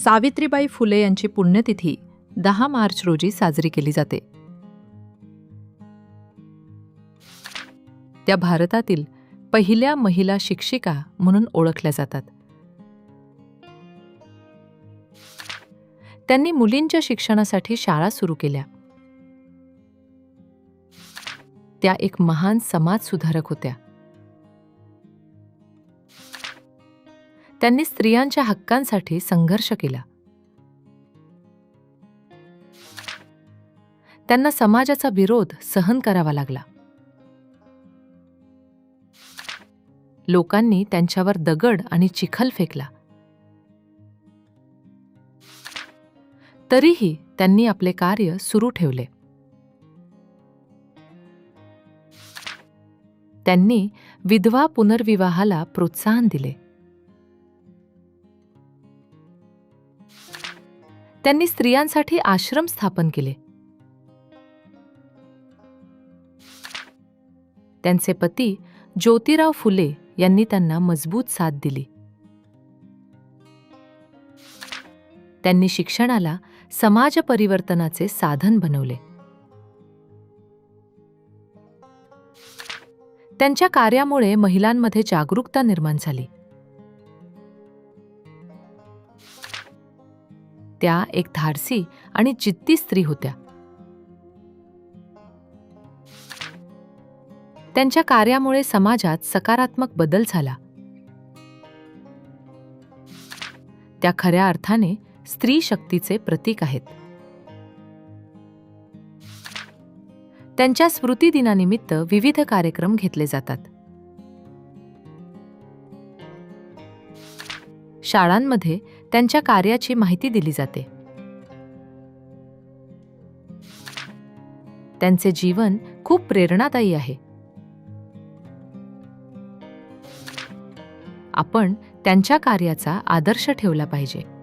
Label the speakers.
Speaker 1: सावित्रीबाई फुले यांची पुण्यतिथी 10 मार्च रोजी साजरी केली जाते. त्या भारतातील पहिल्या महिला शिक्षिका म्हणून ओळखल्या जातात. त्यांनी मुलींच्या शिक्षणासाठी शाळा सुरू केल्या. त्या एक महान समाजसुधारक होत्या. त्यांनी स्त्रियांच्या हक्कांसाठी संघर्ष केला. त्यांना समाजाचा विरोध सहन करावा लागला. लोकांनी त्यांच्यावर दगड आणि चिखल फेकला. तरीही त्यांनी आपले कार्य सुरू ठेवले. त्यांनी विधवा पुनर्विवाहाला प्रोत्साहन दिले. त्यांनी स्त्रियांसाठी आश्रम स्थापन केले. त्यांचे पती ज्योतिराव फुले यांनी त्यांना मजबूत साथ दिली. त्यांनी शिक्षणाला समाज परिवर्तनाचे साधन बनवले. त्यांच्या कार्यामुळे महिलांमध्ये जागरूकता निर्माण झाली. त्या एक धाडसी आणि जिद्दी स्त्री होत्या. त्यांच्या कार्यामुळे समाजात सकारात्मक बदल झाला. त्या खऱ्या अर्थाने स्त्री शक्तीचे प्रतीक आहेत. त्यांच्या स्मृतिदिनानिमित्त विविध कार्यक्रम घेतले जातात. शाळांमध्ये त्यांच्या कार्याची माहिती दिली जाते. त्यांचे जीवन खूप प्रेरणादायी आहे. आपण त्यांच्या कार्याचा आदर्श ठेवला पाहिजे.